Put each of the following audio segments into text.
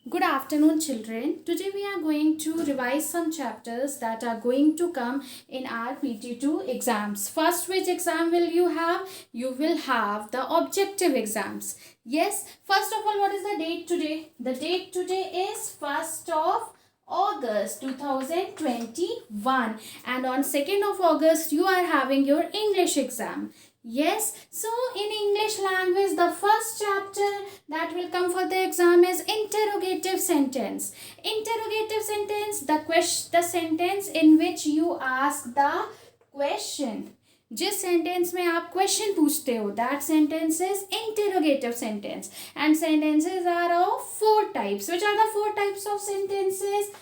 Good afternoon, children. Today we are going to revise some chapters that are going to come in our PT2 exams. First, which exam will you have? You will have the objective exams. Yes, first of all, what is the date today? The date today is 1st of August 2021, and on 2nd of August you are having your English exam. Yes, so in English language, the first chapter that will come for the exam is interrogative sentence. Interrogative sentence, the sentence in which you ask the question. जिस sentence में आप question पूछते हो, that sentence is interrogative sentence. And sentences are of four types. Which are the four types of sentences?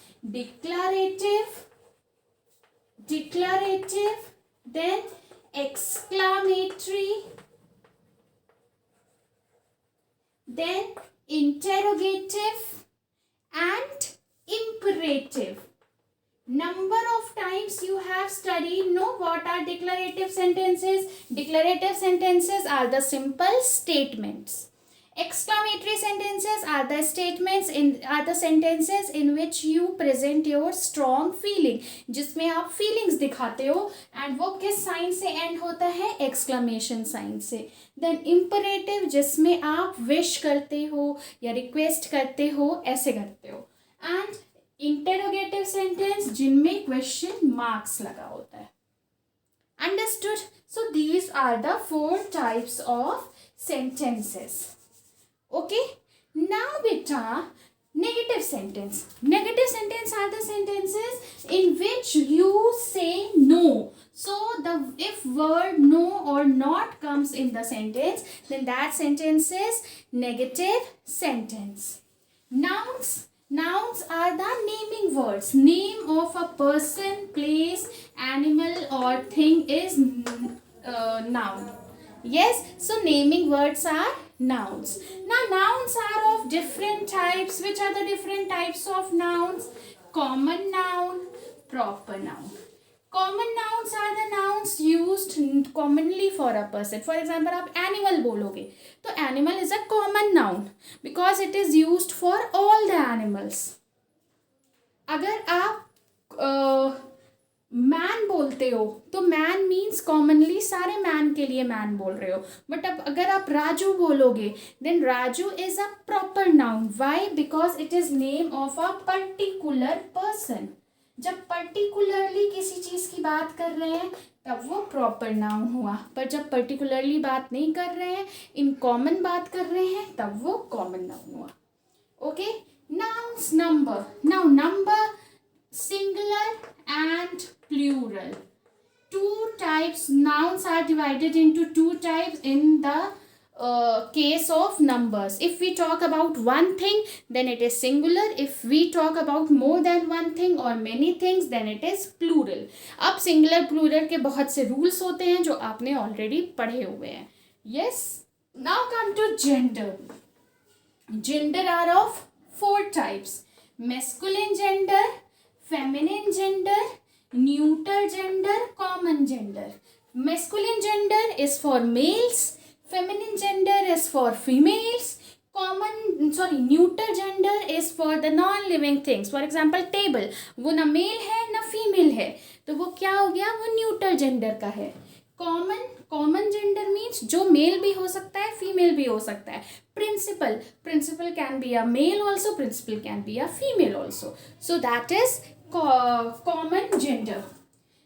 declarative, then exclamatory, then interrogative and imperative. Number of times you have studied, know what are declarative sentences? Declarative sentences are the simple statements. Exclamatory sentences are the sentences in which you present your strong feeling, जिसमें आप feelings दिखाते हो, and वो किस sign से end होता है? exclamation sign से. Then imperative, जिसमें आप wish करते हो या request करते हो, ऐसे करते हो. And interrogative sentence, जिनमें question marks लगा होता है. Understood? So these are the four types of sentences. Okay, now beta, negative sentence. Negative sentence are the sentences in which you say no. So if word no or not comes in the sentence, then that sentence is negative sentence. Nouns are the naming words. Name of a person, place, animal or thing is noun. Yes, so naming words are nouns. Now nouns are of different types. Which are the different types of nouns? Common noun, proper noun. Common nouns are the nouns used commonly for a person. For example, आप animal बोलोगे तो animal is a common noun because it is used for all the animals. अगर आप man बोलते हो तो man means commonly सारे man के लिए मैन बोल रहे हो. बट अब अगर आप राजू बोलोगे then Raju is a proper noun. Why? Because it is name of a particular person. जब पर्टिकुलरली किसी चीज की बात कर रहे हैं तब वो प्रॉपर नाउन हुआ. पर जब पर्टिकुलरली बात नहीं कर रहे हैं, इन कॉमन बात कर रहे हैं, तब वो कॉमन नाउन हुआ. Okay, nouns. Number. Now number, singular and plural. Two types. Nouns are divided into two types in the case of numbers. If we talk about one thing, then it is singular. If we talk about more than one thing or many things, then it is plural. अब singular plural के बहुत से rules होते हैं जो आपने already पढ़े हुए हैं. Yes. Now come to gender. Gender are of four types. Masculine gender, feminine gender, neuter gender, common gender. Masculine gender is for males, feminine gender is for females, neuter gender is for the non-living things. For example, table, वो ना mail है ना female है, तो वो क्या हो गया? वो न्यूटर जेंडर का है. कॉमन जेंडर मीन्स जो मेल भी हो सकता है, फीमेल भी हो सकता है. Principal can be a male also, principal can be a female also. So that is common gender.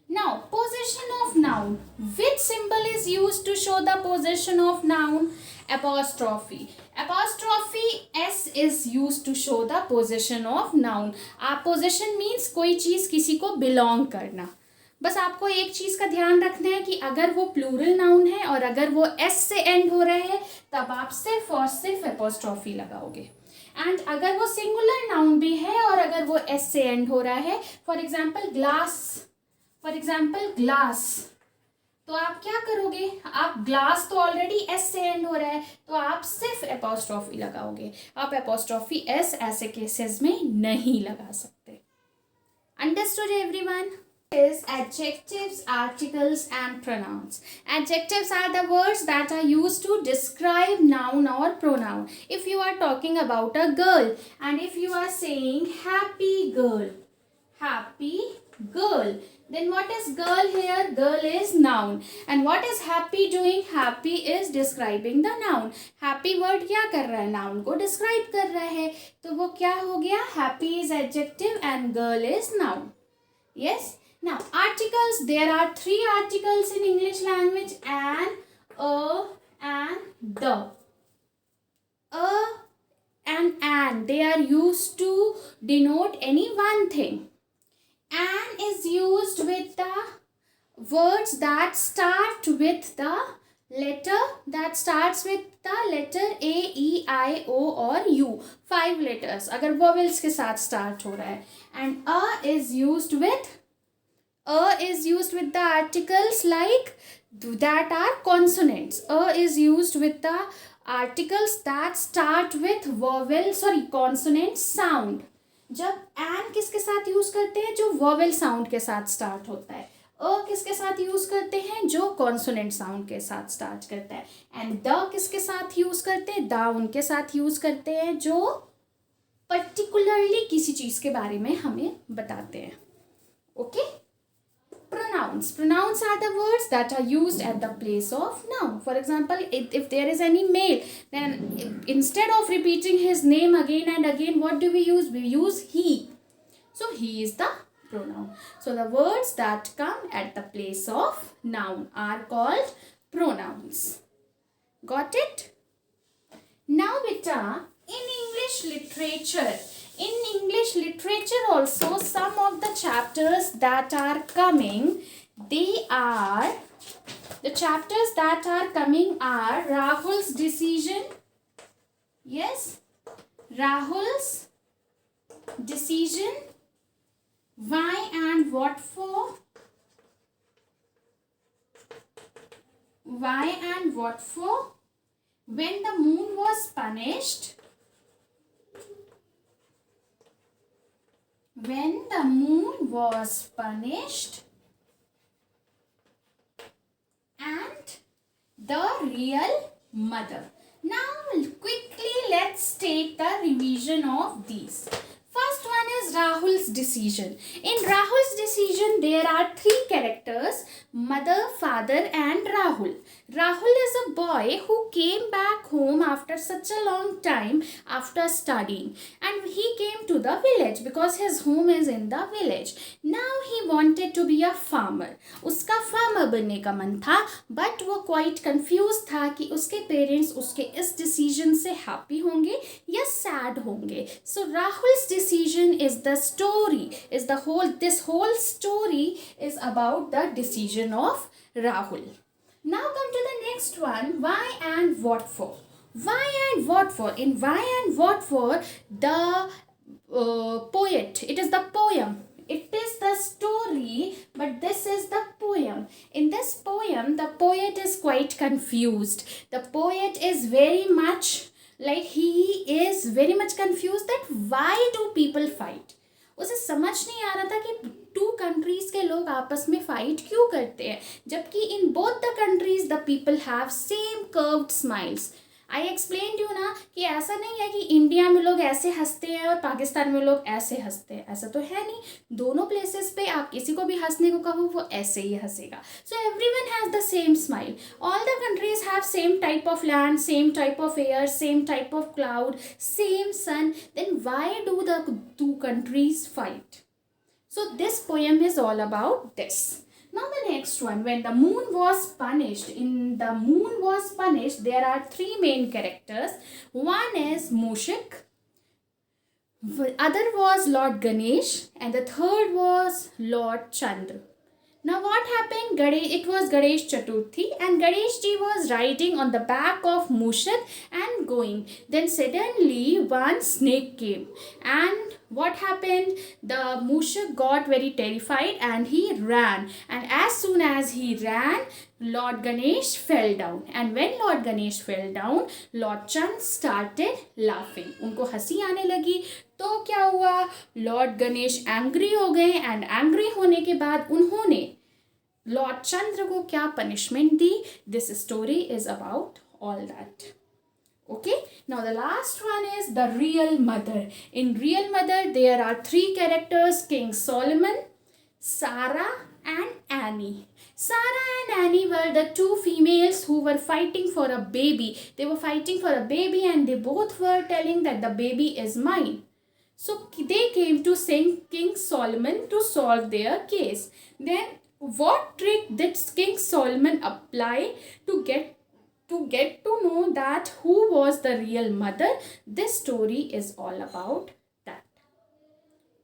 Now, possession of noun. Which symbol is used to show the possession of noun? Apostrophe. Apostrophe S is used to show the possession of noun. Possession means कोई चीज़ किसी को belong करना. बस आपको एक चीज़ का ध्यान रखना है कि अगर वो प्लूरल नाउन है और अगर वो S से एंड हो रहा है तब आप सिर्फ और सिर्फ एपोस्ट्रॉफी लगाओगे. एंड अगर वो सिंगुलर नाउन भी है और अगर वो एस से एंड हो रहा है, फॉर एग्जाम्पल ग्लास, तो आप क्या करोगे? आप ग्लास तो ऑलरेडी एस से एंड हो रहा है तो आप सिर्फ एपोस्ट्रॉफी लगाओगे. आप एपोस्ट्रॉफी एस ऐसे केसेस में नहीं लगा सकते. Understood everyone? Is adjectives, articles and pronouns. Adjectives are the words that are used to describe noun or pronoun. If you are talking about a girl and if you are saying happy girl, then what is girl here? Girl is noun. And what is happy doing? Happy is describing the noun. Happy word क्या कर रहा है? Noun को describe कर रहा है. तो वो क्या हो गया? Happy is adjective and girl is noun. Yes. Now articles. There are 3 articles in English language: an, a and the. A and an. They are used to denote any one thing. An is used with the words that start with the letter that starts with the letter A, E, I, O or U. 5 letters अगर vowels के साथ start हो रहा है. And a is used with the articles like that are consonants. A is used with the articles that start with consonant sound. जब N किसके साथ use करते हैं? जो वोवेल साउंड के साथ स्टार्ट होता है. अ किसके साथ यूज करते हैं? जो कॉन्सोनेंट साउंड के साथ स्टार्ट करता है. एंड द किसके साथ यूज करते हैं? द उनके साथ यूज करते हैं जो पर्टिकुलरली किसी चीज के बारे में हमें बताते हैं. Okay. Pronouns. Pronouns are the words that are used at the place of noun. For example, if there is any male, then instead of repeating his name again and again, what do we use? We use he. So he is the pronoun. So the words that come at the place of noun are called pronouns. Got it? Now beta, in English literature also, some of the chapters that are coming, the chapters that are coming are Rahul's decision. Yes, Rahul's decision. Why and what for? Why and what for? When the moon was punished. When the moon was punished. And the real mother. Now quickly let's take the revision of these. First one is Rahul's decision. In Rahul's decision, there are 3 characters: mother, father and Rahul. Rahul is a boy who came back home after such a long time after studying, and he came to the village because his home is in the village. Now he wanted to be a farmer. उसका farmer बनने का मन था, but वो quite confused था कि उसके parents उसके इस decision से happy होंगे या sad होंगे. So Rahul's decision is the story, this whole story is about the decision of Rahul. Now come to the next one, why and what for. Why and what for. In why and what for, the poet, it is the poem. It is the story, but this is the poem. In this poem, the poet is quite confused. The poet is very much confused that why do people fight. उसे समझ नहीं आ रहा था कि 2 countries के लोग आपस में fight क्यों करते हैं, जबकि in both the countries the people have same curved smiles. I explained you ना कि ऐसा नहीं है कि इंडिया में लोग ऐसे हंसते हैं और पाकिस्तान में लोग ऐसे हंसते हैं. ऐसा तो है नहीं. दोनों प्लेसेस पे आप किसी को भी हंसने को कहो वो ऐसे ही हंसेगा. So everyone has the same smile. All the countries have same type of land, same type of air, same type of cloud, same sun. Then why do the 2 countries fight? So this poem is all about this. Now the next one, when the moon was punished. In the moon was punished, there are 3 main characters. One is Mushik, the other was Lord Ganesh, and the third was Lord Chandra. Now what happened? It was Ganesh Chaturthi, and Ganesh ji was riding on the back of Mushik and going. Then suddenly one snake came, and what happened? The Mushik got very terrified and he ran. And as soon as he ran, Lord Ganesh fell down. And when Lord Ganesh fell down, Lord Chand started laughing. उनको हंसी आने लगी. तो क्या हुआ? Lord Ganesh angry हो गए, and angry होने के बाद उन्होंने Lord Chandra को क्या punishment the? This story is about all that. Okay, now the last one is the real mother. In real mother, there are three characters: King Solomon, Sarah, and Annie. Sarah and Annie were the two females who were fighting for a baby. They were fighting for a baby, and they both were telling that the baby is mine. So they came to King Solomon to solve their case. Then what trick did King Solomon apply to get to know that who was the real mother? This story is all about that.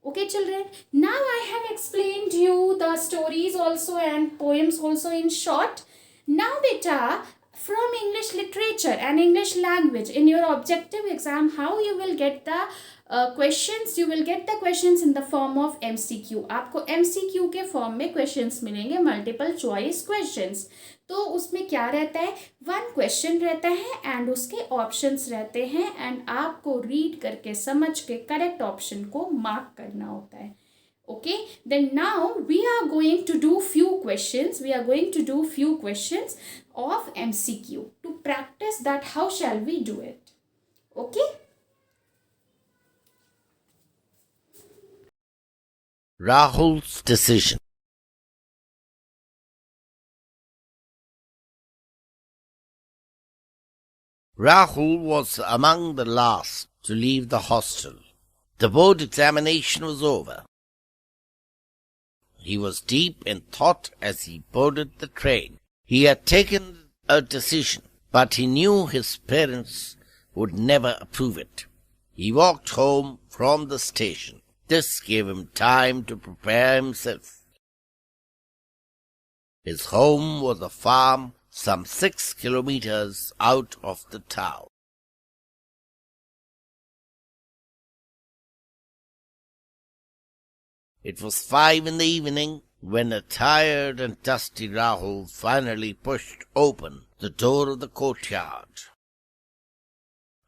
Okay children, now I have explained you the stories also and poems also in short. Now beta, from English literature and English language, in your objective exam, how you will get the questions? You will get the questions in the form of MCQ. आपको MCQ के form में questions मिलेंगे, multiple choice questions. तो उसमें क्या रहता है? One question रहता है एंड उसके ऑप्शंस रहते हैं, एंड आपको रीड करके समझ के करेक्ट ऑप्शन को मार्क करना होता है. Okay, then now we are going to do few questions. We are going to do few questions of MCQ to practice that. How shall we do it? Okay. Rahul's decision. Rahul was among the last to leave the hostel. The board examination was over. He was deep in thought as he boarded the train. He had taken a decision, but he knew his parents would never approve it. He walked home from the station. This gave him time to prepare himself. His home was a farm some 6 kilometers out of the town. It was 5 in the evening when a tired and dusty Rahul finally pushed open the door of the courtyard.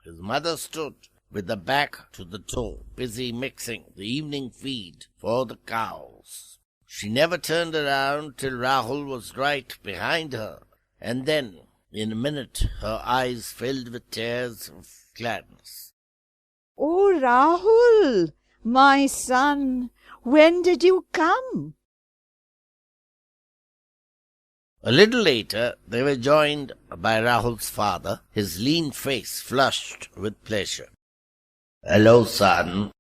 His mother stood with the back to the door, busy mixing the evening feed for the cows. She never turned around till Rahul was right behind her, and then, in a minute, her eyes filled with tears of gladness. "Oh, Rahul, my son, when did you come?" A little later, they were joined by Rahul's father, his lean face flushed with pleasure. "Hello, son."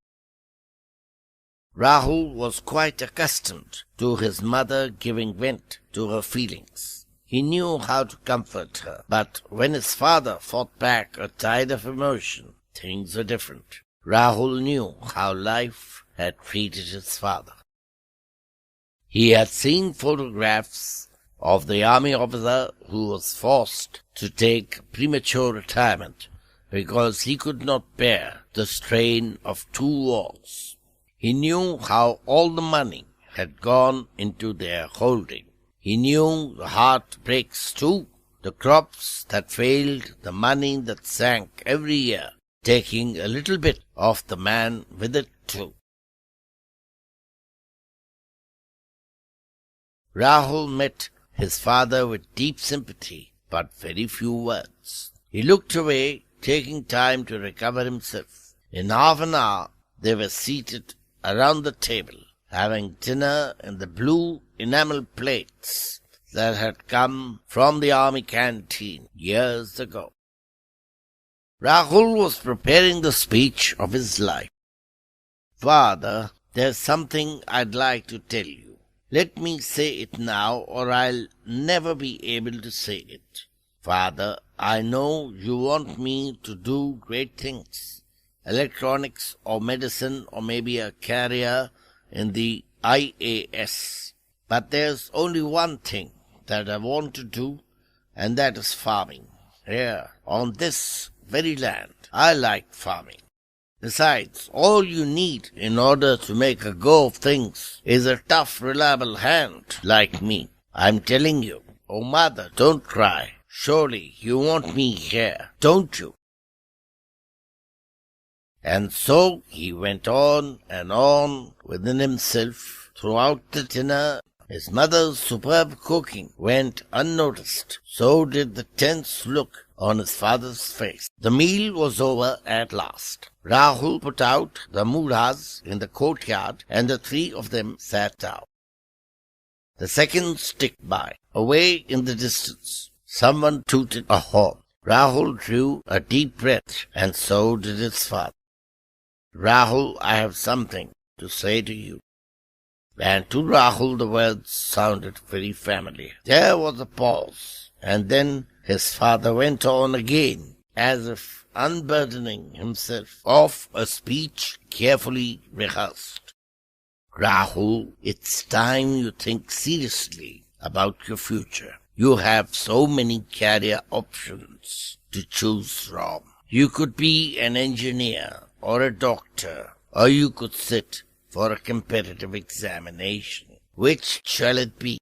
Rahul was quite accustomed to his mother giving vent to her feelings. He knew how to comfort her, but when his father fought back a tide of emotion, things were different. Rahul knew how life had treated his father. He had seen photographs of the army officer who was forced to take premature retirement because he could not bear the strain of 2 wars. He knew how all the money had gone into their holding. He knew the heart breaks too, the crops that failed, the money that sank every year, taking a little bit of the man with it too. Rahul met his father with deep sympathy, but very few words. He looked away, taking time to recover himself. In half an hour, they were seated around the table, having dinner in the blue enamel plates that had come from the army canteen years ago. Rahul was preparing the speech of his life. "Father, there's something I'd like to tell you. Let me say it now, or I'll never be able to say it. Father, I know you want me to do great things, electronics or medicine or maybe a career in the IAS. But there's only one thing that I want to do, and that is farming. Here, on this very land, I like farming. Besides, all you need in order to make a go of things is a tough, reliable hand like me. I'm telling you, "Oh, mother, don't cry. Surely you want me here, don't you?" And so he went on and on within himself throughout the dinner. His mother's superb cooking went unnoticed. So did the tense look on his father's face. The meal was over at last. Rahul put out the mudas in the courtyard, and the three of them sat down. The seconds ticked by. Away in the distance, someone tooted a horn. Rahul drew a deep breath, and so did his father. "Rahul, I have something to say to you." And to Rahul the words sounded very familiar. There was a pause, and then his father went on again, as if unburdening himself of a speech carefully rehearsed. "Rahul, it's time you think seriously about your future. You have so many career options to choose from. You could be an engineer or a doctor, or you could sit for a competitive examination. Which shall it be?"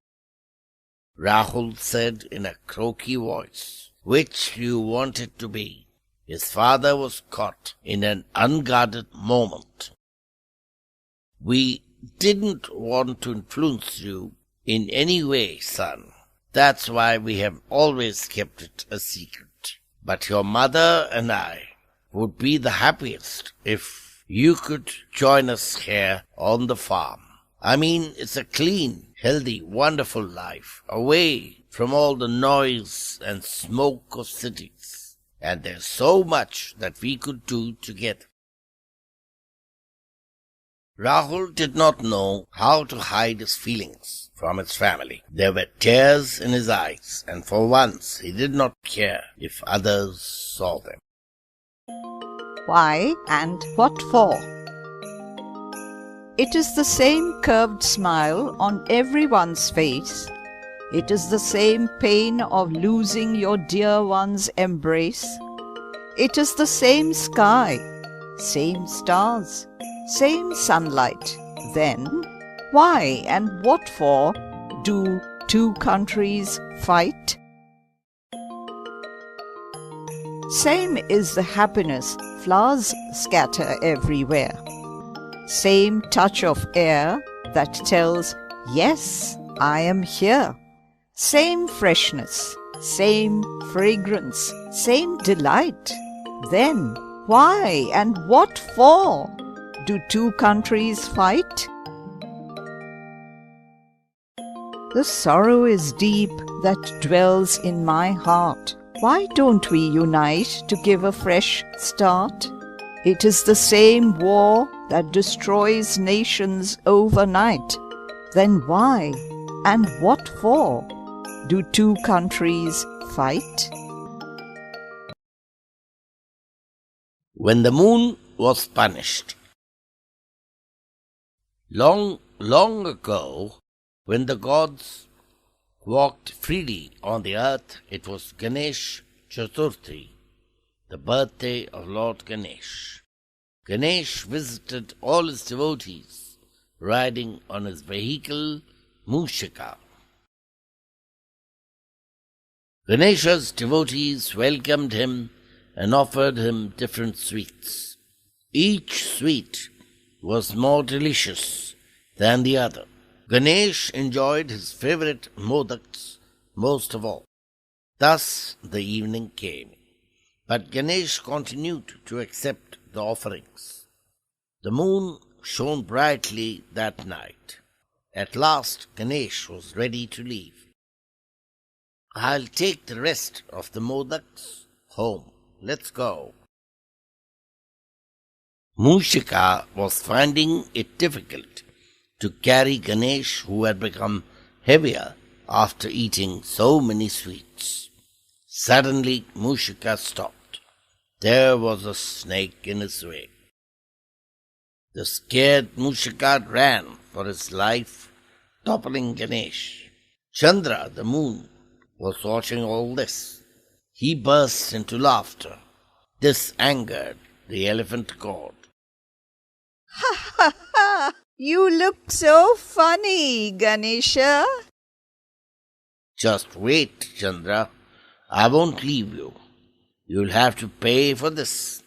Rahul said in a croaky voice. Which you want it to be? His father was caught in an unguarded moment. "We didn't want to influence you in any way, son. That's why we have always kept it a secret. But your mother and I would be the happiest if you could join us here on the farm. I mean, it's a clean, healthy, wonderful life, away from all the noise and smoke of cities. And there's so much that we could do together." Rahul did not know how to hide his feelings from his family. There were tears in his eyes, and for once he did not care if others saw them. Why and what for? It is the same curved smile on everyone's face. It is the same pain of losing your dear one's embrace. It is the same sky, same stars, same sunlight. Then, why and what for do two countries fight? Same is the happiness flowers scatter everywhere. Same touch of air that tells, yes, I am here. Same freshness, same fragrance, same delight. Then, why and what for do two countries fight? The sorrow is deep that dwells in my heart. Why don't we unite to give a fresh start? It is the same war that destroys nations overnight. Then why and what for do two countries fight? When the moon was punished. Long, long ago, when the gods walked freely on the earth, it was Ganesh Chaturthi, the birthday of Lord Ganesh. Ganesh visited all his devotees, riding on his vehicle, Mushika. Ganesha's devotees welcomed him and offered him different sweets. Each sweet was more delicious than the other. Ganesh enjoyed his favorite modaks most of all. Thus the evening came, but Ganesh continued to accept the offerings. The moon shone brightly that night. At last Ganesh was ready to leave. "I'll take the rest of the modaks home. Let's go." Mushika was finding it difficult to carry Ganesh, who had become heavier after eating so many sweets. Suddenly Mushika stopped. There was a snake in his way. The scared Mushika ran for his life, toppling Ganesh. Chandra, the moon, was watching all this. He burst into laughter. This angered the elephant god. Ha ha ha! You look so funny, Ganesha. Just wait, Chandra. I won't leave you. You'll have to pay for this.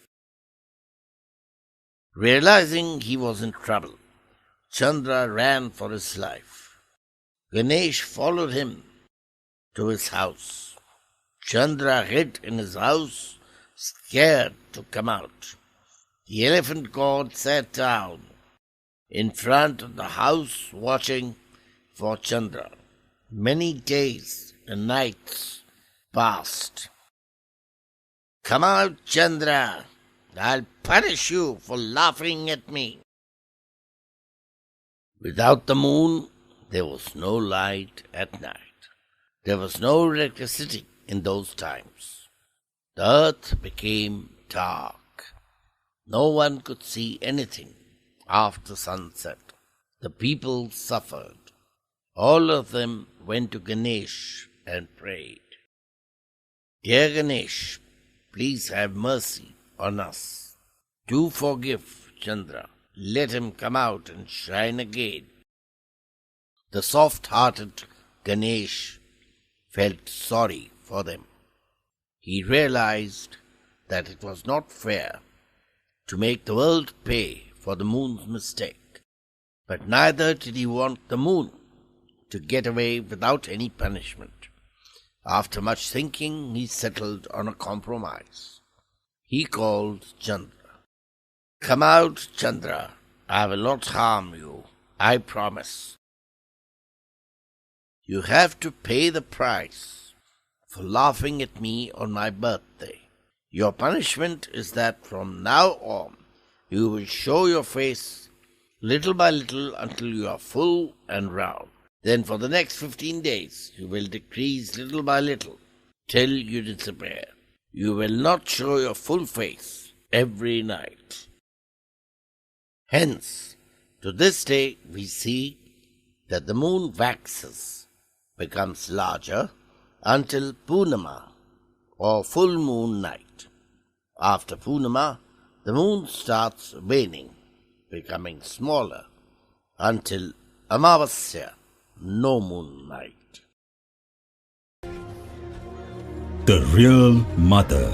Realizing he was in trouble, Chandra ran for his life. Ganesh followed him to his house. Chandra hid in his house, scared to come out. The elephant god sat down in front of the house watching for Chandra. Many days and nights passed. Come out, Chandra. I'll punish you for laughing at me. Without the moon, there was no light at night. There was no electricity in those times. The earth became dark. No one could see anything after sunset. The people suffered. All of them went to Ganesh and prayed. Dear Ganesh, please have mercy on us. Do forgive Chandra. Let him come out and shine again. The soft-hearted Ganesh felt sorry for them. He realized that it was not fair to make the world pay for the moon's mistake. But neither did he want the moon to get away without any punishment. After much thinking, he settled on a compromise. He called Chandra. Come out, Chandra. I will not harm you. I promise. You have to pay the price for laughing at me on my birthday. Your punishment is that from now on, you will show your face little by little until you are full and round. Then for the next 15 days, you will decrease little by little till you disappear. You will not show your full face every night. Hence, to this day, we see that the moon waxes, becomes larger until Purnima, or full moon night. After Purnima, the moon starts waning, becoming smaller until Amavasya, no moon night. The real mother.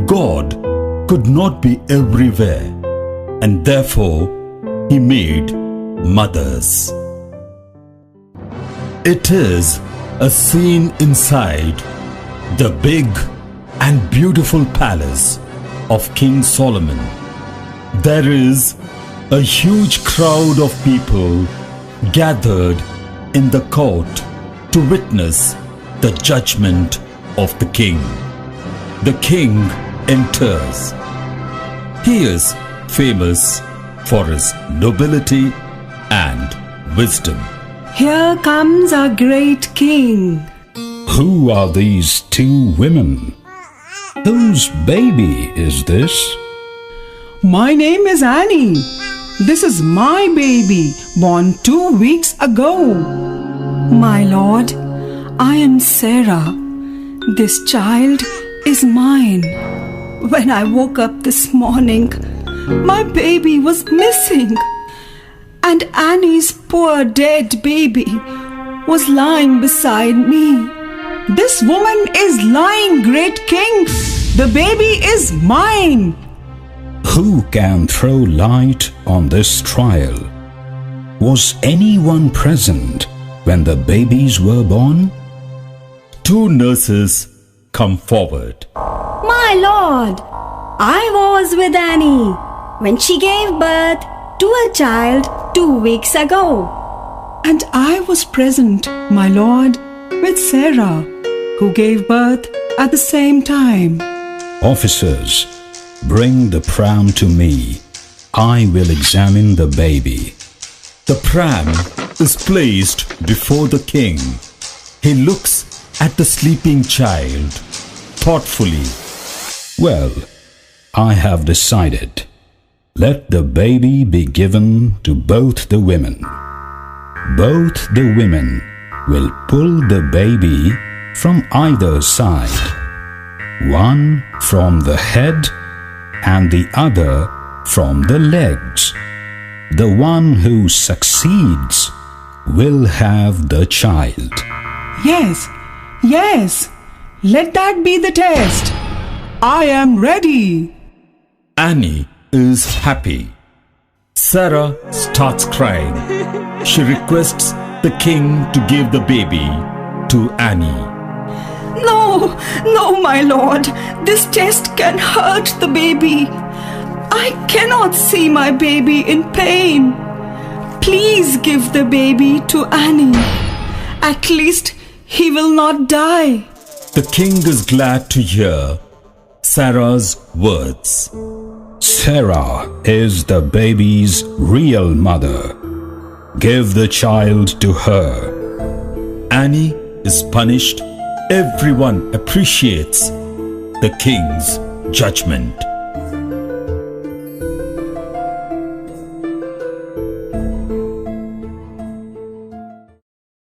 God could not be everywhere, and therefore He made mothers. It is a scene inside the big and beautiful palace of King Solomon. There is a huge crowd of people gathered in the court to witness the judgment of the king. The king enters. He is famous for his nobility and wisdom. Here comes our great king. Who are these two women? Whose baby is this? My name is Annie. This is my baby, born 2 weeks ago. My lord, I am Sarah. This child is mine. When I woke up this morning, my baby was missing. And Annie's poor dead baby was lying beside me. This woman is lying, great king. The baby is mine. Who can throw light on this trial? Was anyone present when the babies were born? Two nurses come forward. My lord, I was with Annie when she gave birth to a child 2 weeks ago. And I was present, my lord, with Sarah, who gave birth at the same time. Officers, bring the pram to me. I will examine the baby. The pram is placed before the king. He looks at the sleeping child thoughtfully. Well, I have decided. Let the baby be given to both the women. Both the women will pull the baby from either side. One from the head and the other from the legs. The one who succeeds will have the child. Yes, yes. Let that be the test. I am ready. Annie is happy. Sarah starts crying. She requests the king to give the baby to Annie. No, no, my lord. This test can hurt the baby. I cannot see my baby in pain. Please give the baby to Annie. At least he will not die. The king is glad to hear Sarah's words. Sarah is the baby's real mother. Give the child to her. Annie is punished. Everyone appreciates the king's judgment.